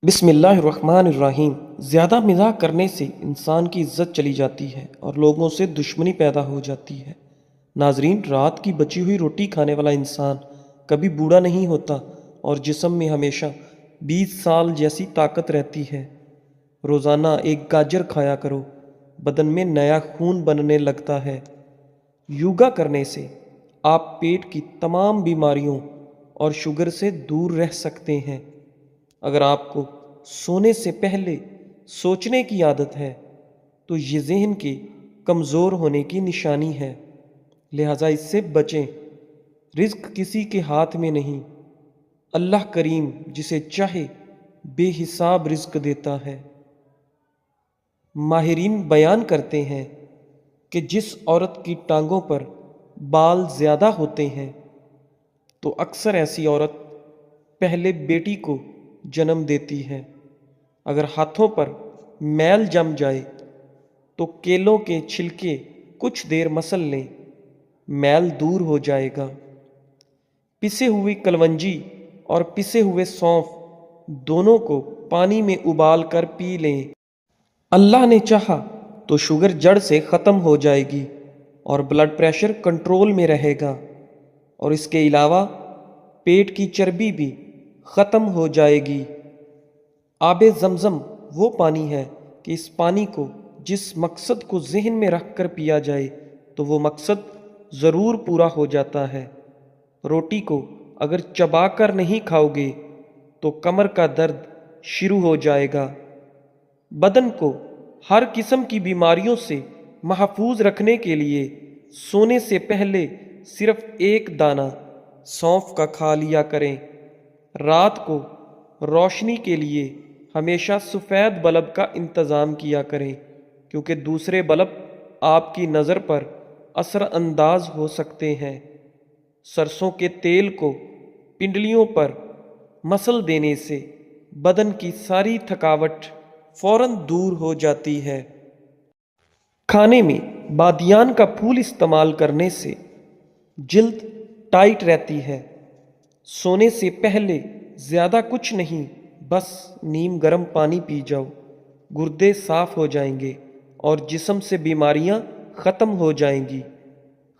بسم اللہ الرحمن الرحیم۔ زیادہ مزاح کرنے سے انسان کی عزت چلی جاتی ہے اور لوگوں سے دشمنی پیدا ہو جاتی ہے۔ ناظرین، رات کی بچی ہوئی روٹی کھانے والا انسان کبھی بوڑھا نہیں ہوتا اور جسم میں ہمیشہ 20 سال جیسی طاقت رہتی ہے۔ روزانہ ایک گاجر کھایا کرو، بدن میں نیا خون بننے لگتا ہے۔ یوگا کرنے سے آپ پیٹ کی تمام بیماریوں اور شوگر سے دور رہ سکتے ہیں۔ اگر آپ کو سونے سے پہلے سوچنے کی عادت ہے تو یہ ذہن کے کمزور ہونے کی نشانی ہے، لہذا اس سے بچیں۔ رزق کسی کے ہاتھ میں نہیں، اللہ کریم جسے چاہے بے حساب رزق دیتا ہے۔ ماہرین بیان کرتے ہیں کہ جس عورت کی ٹانگوں پر بال زیادہ ہوتے ہیں تو اکثر ایسی عورت پہلے بیٹی کو جنم دیتی ہے۔ اگر ہاتھوں پر میل جم جائے تو کیلوں کے چھلکے کچھ دیر مسل لیں، میل دور ہو جائے گا۔ پسے ہوئی کلونجی اور پسے ہوئے سونف دونوں کو پانی میں ابال کر پی لیں۔ اللہ نے چاہا تو شوگر جڑ سے ختم ہو جائے گی اور بلڈ پریشر کنٹرول میں رہے گا، اور اس کے علاوہ پیٹ کی چربی بھی ختم ہو جائے گی۔ آب زمزم وہ پانی ہے کہ اس پانی کو جس مقصد کو ذہن میں رکھ کر پیا جائے تو وہ مقصد ضرور پورا ہو جاتا ہے۔ روٹی کو اگر چبا کر نہیں کھاؤ گے تو کمر کا درد شروع ہو جائے گا۔ بدن کو ہر قسم کی بیماریوں سے محفوظ رکھنے کے لیے سونے سے پہلے صرف ایک دانہ سونف کا کھا لیا کریں۔ رات کو روشنی کے لیے ہمیشہ سفید بلب کا انتظام کیا کریں، کیونکہ دوسرے بلب آپ کی نظر پر اثر انداز ہو سکتے ہیں۔ سرسوں کے تیل کو پنڈلیوں پر مسل دینے سے بدن کی ساری تھکاوٹ فوراً دور ہو جاتی ہے۔ کھانے میں بادیان کا پھول استعمال کرنے سے جلد ٹائٹ رہتی ہے۔ سونے سے پہلے زیادہ کچھ نہیں، بس نیم گرم پانی پی جاؤ، گردے صاف ہو جائیں گے اور جسم سے بیماریاں ختم ہو جائیں گی۔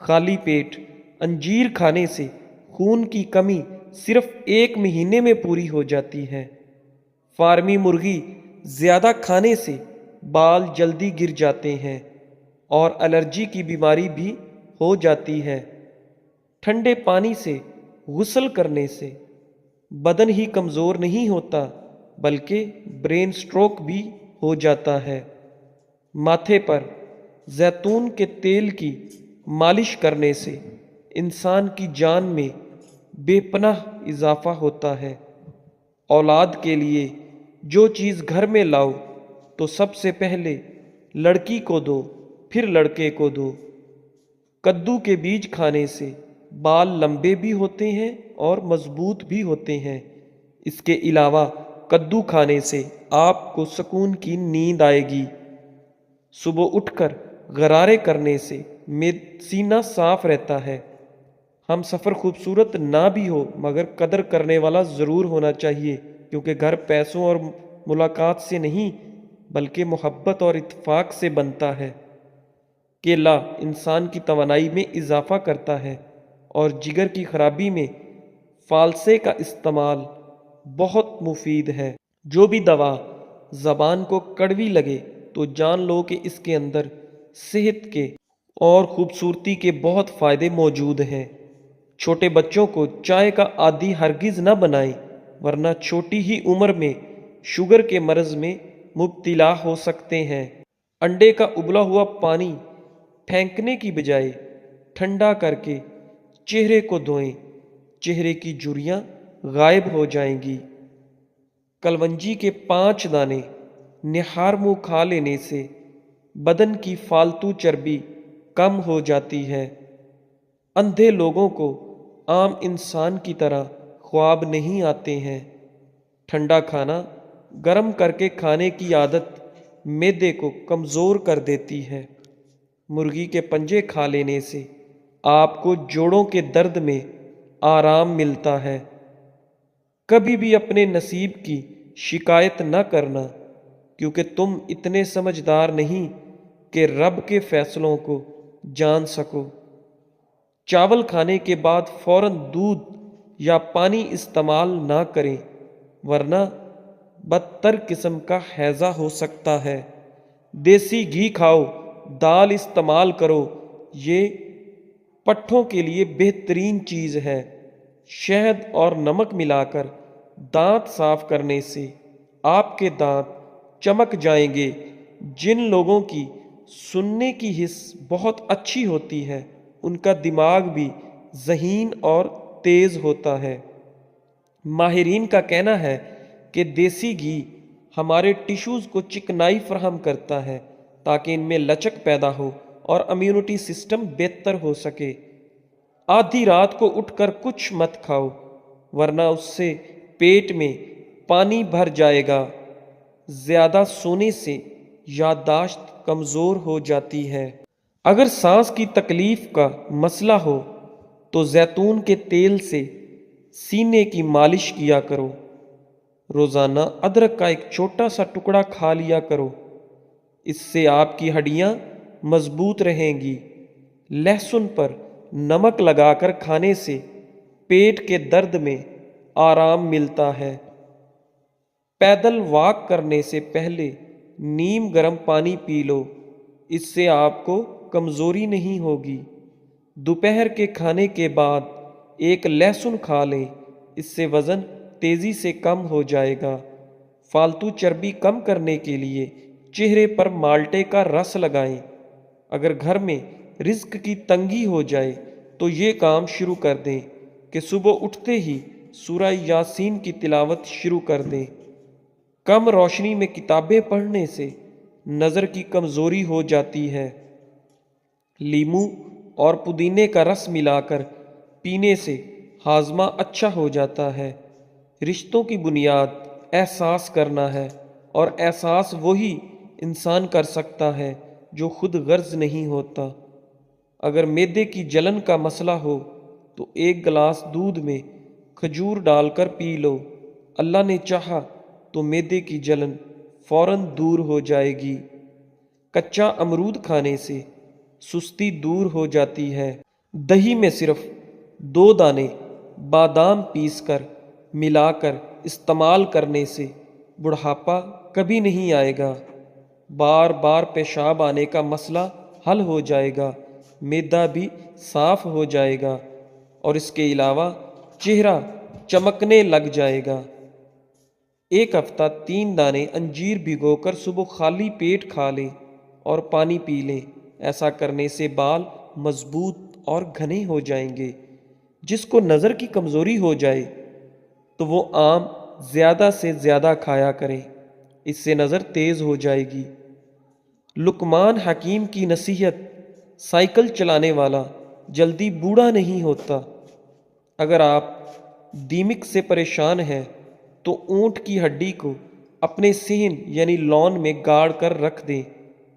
خالی پیٹ انجیر کھانے سے خون کی کمی صرف 1 مہینے میں پوری ہو جاتی ہے۔ فارمی مرغی زیادہ کھانے سے بال جلدی گر جاتے ہیں اور الرجی کی بیماری بھی ہو جاتی ہے۔ ٹھنڈے پانی سے غسل کرنے سے بدن ہی کمزور نہیں ہوتا بلکہ برین سٹروک بھی ہو جاتا ہے۔ ماتھے پر زیتون کے تیل کی مالش کرنے سے انسان کی جان میں بے پناہ اضافہ ہوتا ہے۔ اولاد کے لیے جو چیز گھر میں لاؤ تو سب سے پہلے لڑکی کو دو، پھر لڑکے کو دو۔ کدو کے بیج کھانے سے بال لمبے بھی ہوتے ہیں اور مضبوط بھی ہوتے ہیں۔ اس کے علاوہ کدو کھانے سے آپ کو سکون کی نیند آئے گی۔ صبح اٹھ کر غرارے کرنے سے سینہ صاف رہتا ہے۔ ہم سفر خوبصورت نہ بھی ہو مگر قدر کرنے والا ضرور ہونا چاہیے، کیونکہ گھر پیسوں اور ملاقات سے نہیں بلکہ محبت اور اتفاق سے بنتا ہے۔ کیلا انسان کی توانائی میں اضافہ کرتا ہے اور جگر کی خرابی میں فالسے کا استعمال بہت مفید ہے۔ جو بھی دوا زبان کو کڑوی لگے تو جان لو کہ اس کے اندر صحت کے اور خوبصورتی کے بہت فائدے موجود ہیں۔ چھوٹے بچوں کو چائے کا عادی ہرگز نہ بنائیں، ورنہ چھوٹی ہی عمر میں شوگر کے مرض میں مبتلا ہو سکتے ہیں۔ انڈے کا ابلا ہوا پانی پھینکنے کی بجائے ٹھنڈا کر کے چہرے کو دھوئیں، چہرے کی جھریاں غائب ہو جائیں گی۔ کلونجی کے 5 دانے نہار منہ کھا لینے سے بدن کی فالتو چربی کم ہو جاتی ہے۔ اندھے لوگوں کو عام انسان کی طرح خواب نہیں آتے ہیں۔ ٹھنڈا کھانا گرم کر کے کھانے کی عادت معدے کو کمزور کر دیتی ہے۔ مرغی کے پنجے کھا لینے سے آپ کو جوڑوں کے درد میں آرام ملتا ہے۔ کبھی بھی اپنے نصیب کی شکایت نہ کرنا، کیونکہ تم اتنے سمجھدار نہیں کہ رب کے فیصلوں کو جان سکو۔ چاول کھانے کے بعد فوراً دودھ یا پانی استعمال نہ کریں، ورنہ بدتر قسم کا ہیضہ ہو سکتا ہے۔ دیسی گھی کھاؤ، دال استعمال کرو، یہ پٹھوں کے لیے بہترین چیز ہے۔ شہد اور نمک ملا کر دانت صاف کرنے سے آپ کے دانت چمک جائیں گے۔ جن لوگوں کی سننے کی حس بہت اچھی ہوتی ہے ان کا دماغ بھی ذہین اور تیز ہوتا ہے۔ ماہرین کا کہنا ہے کہ دیسی گھی ہمارے ٹشوز کو چکنائی فراہم کرتا ہے تاکہ ان میں لچک پیدا ہو اور امیونٹی سسٹم بہتر ہو سکے۔ آدھی رات کو اٹھ کر کچھ مت کھاؤ، ورنہ اس سے پیٹ میں پانی بھر جائے گا۔ زیادہ سونے سے یادداشت کمزور ہو جاتی ہے۔ اگر سانس کی تکلیف کا مسئلہ ہو تو زیتون کے تیل سے سینے کی مالش کیا کرو۔ روزانہ ادرک کا ایک چھوٹا سا ٹکڑا کھا لیا کرو، اس سے آپ کی ہڈیاں مضبوط رہیں گی۔ لہسن پر نمک لگا کر کھانے سے پیٹ کے درد میں آرام ملتا ہے۔ پیدل واک کرنے سے پہلے نیم گرم پانی پی لو، اس سے آپ کو کمزوری نہیں ہوگی۔ دوپہر کے کھانے کے بعد ایک لہسن کھا لیں، اس سے وزن تیزی سے کم ہو جائے گا۔ فالتو چربی کم کرنے کے لیے چہرے پر مالٹے کا رس لگائیں۔ اگر گھر میں رزق کی تنگی ہو جائے تو یہ کام شروع کر دیں کہ صبح اٹھتے ہی سورہ یاسین کی تلاوت شروع کر دیں۔ کم روشنی میں کتابیں پڑھنے سے نظر کی کمزوری ہو جاتی ہے۔ لیموں اور پودینے کا رس ملا کر پینے سے ہاضمہ اچھا ہو جاتا ہے۔ رشتوں کی بنیاد احساس کرنا ہے، اور احساس وہی انسان کر سکتا ہے جو خود غرض نہیں ہوتا۔ اگر معدے کی جلن کا مسئلہ ہو تو ایک گلاس دودھ میں کھجور ڈال کر پی لو، اللہ نے چاہا تو معدے کی جلن فوراً دور ہو جائے گی۔ کچا امرود کھانے سے سستی دور ہو جاتی ہے۔ دہی میں صرف 2 دانے بادام پیس کر ملا کر استعمال کرنے سے بڑھاپا کبھی نہیں آئے گا۔ بار بار پیشاب آنے کا مسئلہ حل ہو جائے گا، معدہ بھی صاف ہو جائے گا، اور اس کے علاوہ چہرہ چمکنے لگ جائے گا۔ ایک ہفتہ 3 دانے انجیر بھگو کر صبح خالی پیٹ کھا لیں اور پانی پی لیں۔ ایسا کرنے سے بال مضبوط اور گھنے ہو جائیں گے۔ جس کو نظر کی کمزوری ہو جائے تو وہ آم زیادہ سے زیادہ کھایا کریں، اس سے نظر تیز ہو جائے گی۔ لقمان حکیم کی نصیحت: سائیکل چلانے والا جلدی بوڑھا نہیں ہوتا۔ اگر آپ دیمک سے پریشان ہیں تو اونٹ کی ہڈی کو اپنے صحن یعنی لون میں گاڑ کر رکھ دیں۔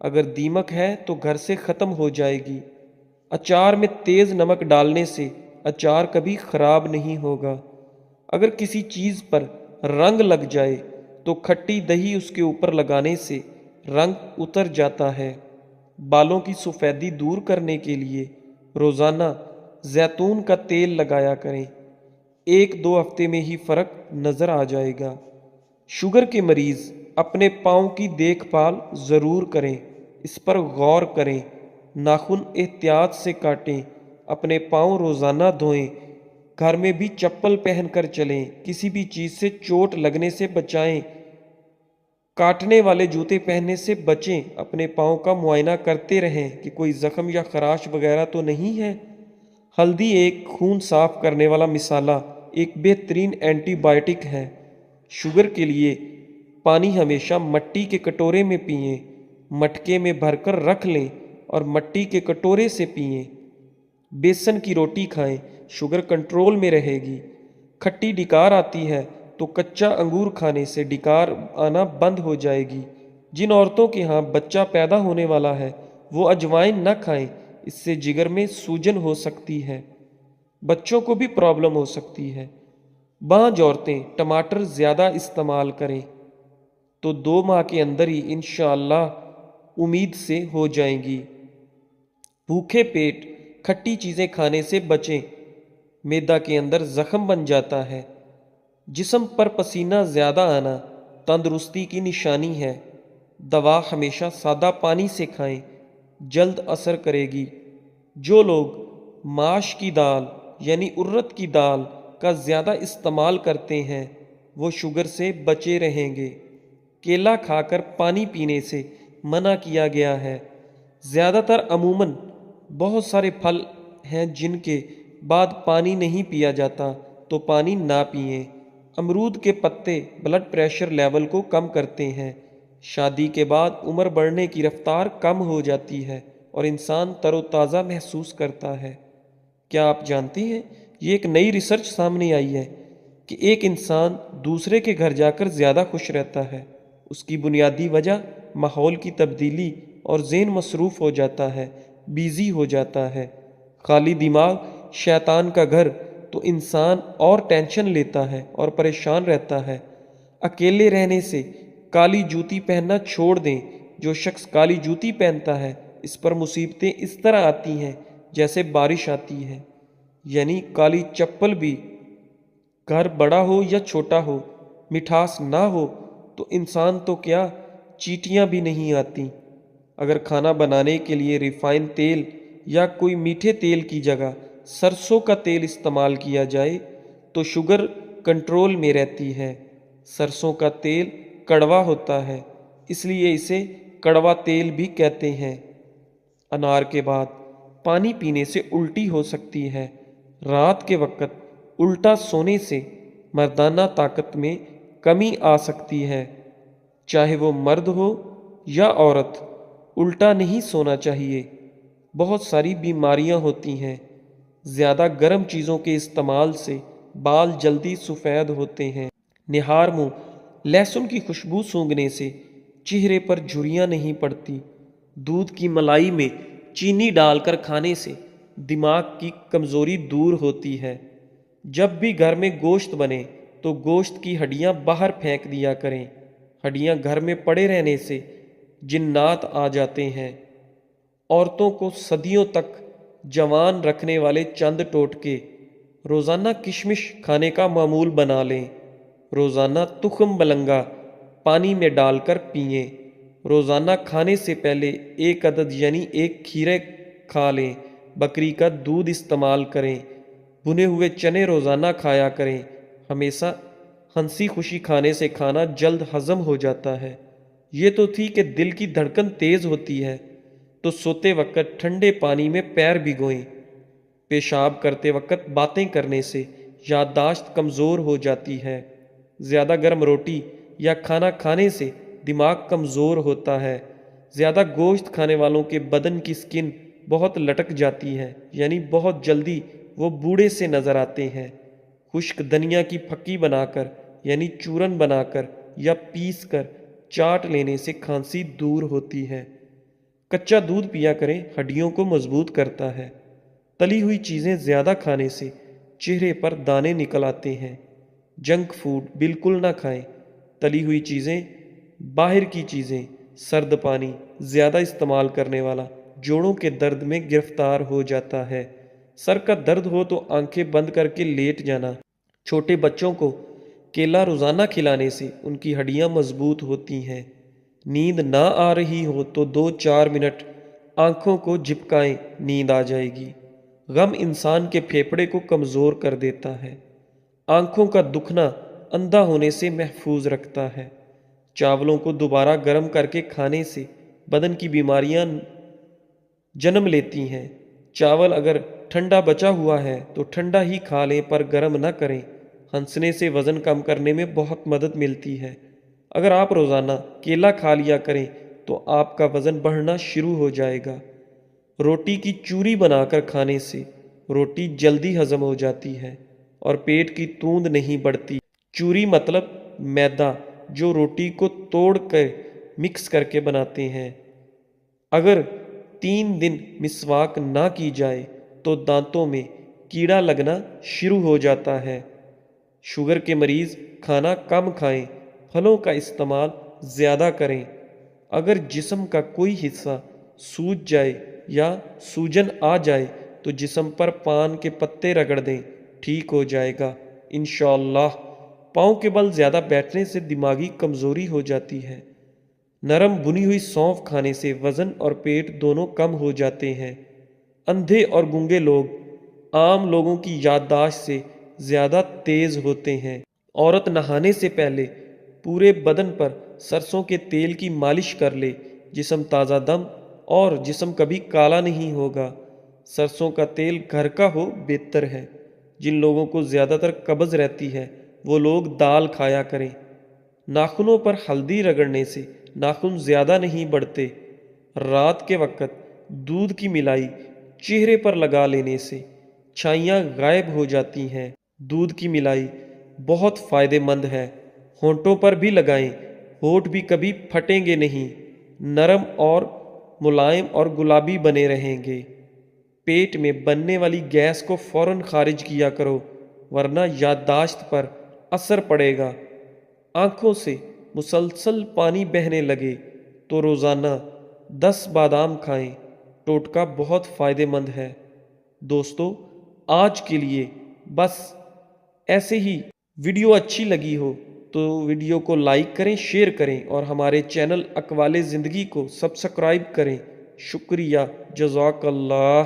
اگر دیمک ہے تو گھر سے ختم ہو جائے گی۔ اچار میں تیز نمک ڈالنے سے اچار کبھی خراب نہیں ہوگا۔ اگر کسی چیز پر رنگ لگ جائے تو کھٹی دہی اس کے اوپر لگانے سے رنگ اتر جاتا ہے۔ بالوں کی سفیدی دور کرنے کے لیے روزانہ زیتون کا تیل لگایا کریں، 1-2 ہفتے میں ہی فرق نظر آ جائے گا۔ شوگر کے مریض اپنے پاؤں کی دیکھ بھال ضرور کریں، اس پر غور کریں۔ ناخن احتیاط سے کاٹیں، اپنے پاؤں روزانہ دھوئیں، گھر میں بھی چپل پہن کر چلیں، کسی بھی چیز سے چوٹ لگنے سے بچائیں، کاٹنے والے جوتے پہننے سے بچیں، اپنے پاؤں کا معائنہ کرتے رہیں کہ کوئی زخم یا خراش وغیرہ تو نہیں ہے۔ ہلدی ایک خون صاف کرنے والا مصالحہ، ایک بہترین اینٹی بائیوٹک ہے۔ شوگر کے لیے پانی ہمیشہ مٹی کے کٹورے میں پئیں، مٹکے میں بھر کر رکھ لیں اور مٹی کے کٹورے سے پئیں۔ بیسن کی روٹی کھائیں، شوگر کنٹرول میں رہے گی۔ کھٹی ڈکار آتی ہے تو کچا انگور کھانے سے ڈکار آنا بند ہو جائے گی۔ جن عورتوں کے ہاں بچہ پیدا ہونے والا ہے وہ اجوائن نہ کھائیں، اس سے جگر میں سوجن ہو سکتی ہے، بچوں کو بھی پرابلم ہو سکتی ہے۔ بعض عورتیں ٹماٹر زیادہ استعمال کریں تو 2 ماہ کے اندر ہی انشاءاللہ امید سے ہو جائیں گی۔ بھوکے پیٹ کھٹی چیزیں کھانے سے بچیں، معدہ کے اندر زخم بن جاتا ہے۔ جسم پر پسینہ زیادہ آنا تندرستی کی نشانی ہے۔ دوا ہمیشہ سادہ پانی سے کھائیں، جلد اثر کرے گی۔ جو لوگ ماش کی دال یعنی ارد کی دال کا زیادہ استعمال کرتے ہیں وہ شوگر سے بچے رہیں گے۔ کیلا کھا کر پانی پینے سے منع کیا گیا ہے۔ زیادہ تر عموماً بہت سارے پھل ہیں جن کے بعد پانی نہیں پیا جاتا تو پانی نہ پئیں۔ امرود کے پتے بلڈ پریشر لیول کو کم کرتے ہیں۔ شادی کے بعد عمر بڑھنے کی رفتار کم ہو جاتی ہے اور انسان تر و تازہ محسوس کرتا ہے۔ کیا آپ جانتے ہیں یہ ایک نئی ریسرچ سامنے آئی ہے کہ ایک انسان دوسرے کے گھر جا کر زیادہ خوش رہتا ہے۔ اس کی بنیادی وجہ ماحول کی تبدیلی اور ذہن مصروف ہو جاتا ہے، بیزی ہو جاتا ہے۔ خالی دماغ شیطان کا گھر، تو انسان اور ٹینشن لیتا ہے اور پریشان رہتا ہے۔ اکیلے رہنے سے کالی جوتی پہننا چھوڑ دیں۔ جو شخص کالی جوتی پہنتا ہے اس پر مصیبتیں اس طرح آتی ہیں جیسے بارش آتی ہے۔ یعنی کالی چپل بھی، گھر بڑا ہو یا چھوٹا ہو، مٹھاس نہ ہو تو انسان تو کیا چیٹیاں بھی نہیں آتی۔ اگر کھانا بنانے کے لیے ریفائن تیل یا کوئی میٹھے تیل کی جگہ سرسوں کا تیل استعمال کیا جائے تو شوگر کنٹرول میں رہتی ہے۔ سرسوں کا تیل کڑوا ہوتا ہے، اس لیے اسے کڑوا تیل بھی کہتے ہیں۔ انار کے بعد پانی پینے سے الٹی ہو سکتی ہے۔ رات کے وقت الٹا سونے سے مردانہ طاقت میں کمی آ سکتی ہے۔ چاہے وہ مرد ہو یا عورت، الٹا نہیں سونا چاہیے۔ بہت ساری بیماریاں ہوتی ہیں۔ زیادہ گرم چیزوں کے استعمال سے بال جلدی سفید ہوتے ہیں۔ نہار منہ لہسن کی خوشبو سونگھنے سے چہرے پر جھریاں نہیں پڑتی۔ دودھ کی ملائی میں چینی ڈال کر کھانے سے دماغ کی کمزوری دور ہوتی ہے۔ جب بھی گھر میں گوشت بنے تو گوشت کی ہڈیاں باہر پھینک دیا کریں۔ ہڈیاں گھر میں پڑے رہنے سے جنات آ جاتے ہیں۔ عورتوں کو صدیوں تک جوان رکھنے والے چند ٹوٹکے: روزانہ کشمش کھانے کا معمول بنا لیں۔ روزانہ تخم بلنگا پانی میں ڈال کر پئیں۔ روزانہ کھانے سے پہلے 1 عدد یعنی 1 کھیرے کھا لیں۔ بکری کا دودھ استعمال کریں۔ بھنے ہوئے چنے روزانہ کھایا کریں۔ ہمیشہ ہنسی خوشی کھانے سے کھانا جلد ہضم ہو جاتا ہے۔ یہ تو تھی کہ دل کی دھڑکن تیز ہوتی ہے تو سوتے وقت ٹھنڈے پانی میں پیر بھگوئیں۔ پیشاب کرتے وقت باتیں کرنے سے یادداشت کمزور ہو جاتی ہے۔ زیادہ گرم روٹی یا کھانا کھانے سے دماغ کمزور ہوتا ہے۔ زیادہ گوشت کھانے والوں کے بدن کی سکن بہت لٹک جاتی ہے، یعنی بہت جلدی وہ بوڑھے سے نظر آتے ہیں۔ خشک دھنیا کی پھکی بنا کر یعنی چورن بنا کر یا پیس کر چاٹ لینے سے کھانسی دور ہوتی ہے۔ کچا دودھ پیا کریں، ہڈیوں کو مضبوط کرتا ہے۔ تلی ہوئی چیزیں زیادہ کھانے سے چہرے پر دانے نکل آتے ہیں۔ جنک فوڈ بالکل نہ کھائیں۔ تلی ہوئی چیزیں، باہر کی چیزیں، سرد پانی زیادہ استعمال کرنے والا جوڑوں کے درد میں گرفتار ہو جاتا ہے۔ سر کا درد ہو تو آنکھیں بند کر کے لیٹ جانا۔ چھوٹے بچوں کو کیلا روزانہ کھلانے سے ان کی ہڈیاں مضبوط ہوتی ہیں۔ نیند نہ آ رہی ہو تو 2-4 منٹ آنکھوں کو جھپکائیں، نیند آ جائے گی۔ غم انسان کے پھیپھڑے کو کمزور کر دیتا ہے۔ آنکھوں کا دکھنا اندھا ہونے سے محفوظ رکھتا ہے۔ چاولوں کو دوبارہ گرم کر کے کھانے سے بدن کی بیماریاں جنم لیتی ہیں۔ چاول اگر ٹھنڈا بچا ہوا ہے تو ٹھنڈا ہی کھا لیں پر گرم نہ کریں۔ ہنسنے سے وزن کم کرنے میں بہت مدد ملتی ہے۔ اگر آپ روزانہ کیلا کھا لیا کریں تو آپ کا وزن بڑھنا شروع ہو جائے گا۔ روٹی کی چوری بنا کر کھانے سے روٹی جلدی ہضم ہو جاتی ہے اور پیٹ کی توند نہیں بڑھتی۔ چوری مطلب میدا جو روٹی کو توڑ کر مکس کر کے بناتے ہیں۔ اگر 3 دن مسواک نہ کی جائے تو دانتوں میں کیڑا لگنا شروع ہو جاتا ہے۔ شوگر کے مریض کھانا کم کھائیں، پھلوں کا استعمال زیادہ کریں۔ اگر جسم کا کوئی حصہ سوج جائے یا سوجن آ جائے تو جسم پر پان کے پتے رگڑ دیں، ٹھیک ہو جائے گا انشاءاللہ۔ پاؤں کے بل زیادہ بیٹھنے سے دماغی کمزوری ہو جاتی ہے۔ نرم بنی ہوئی سونف کھانے سے وزن اور پیٹ دونوں کم ہو جاتے ہیں۔ اندھے اور گونگے لوگ عام لوگوں کی یادداشت سے زیادہ تیز ہوتے ہیں۔ عورت نہانے سے پہلے پورے بدن پر سرسوں کے تیل کی مالش کر لے، جسم تازہ دم اور جسم کبھی کالا نہیں ہوگا۔ سرسوں کا تیل گھر کا ہو بہتر ہے۔ جن لوگوں کو زیادہ تر قبض رہتی ہے وہ لوگ دال کھایا کریں۔ ناخنوں پر ہلدی رگڑنے سے ناخن زیادہ نہیں بڑھتے۔ رات کے وقت دودھ کی ملائی چہرے پر لگا لینے سے چھائیاں غائب ہو جاتی ہیں۔ دودھ کی ملائی بہت فائدہ مند ہے، ہونٹوں پر بھی لگائیں، ہونٹ بھی کبھی پھٹیں گے نہیں، نرم اور ملائم اور گلابی بنے رہیں گے۔ پیٹ میں بننے والی گیس کو فوراً خارج کیا کرو ورنہ یادداشت پر اثر پڑے گا۔ آنکھوں سے مسلسل پانی بہنے لگے تو روزانہ 10 بادام کھائیں، ٹوٹکا بہت فائدہ مند ہے۔ دوستو، آج کے لیے بس ایسے ہی۔ ویڈیو اچھی لگی ہو تو ویڈیو کو لائک کریں، شیئر کریں اور ہمارے چینل اقوال زندگی کو سبسکرائب کریں۔ شکریہ، جزاک اللہ۔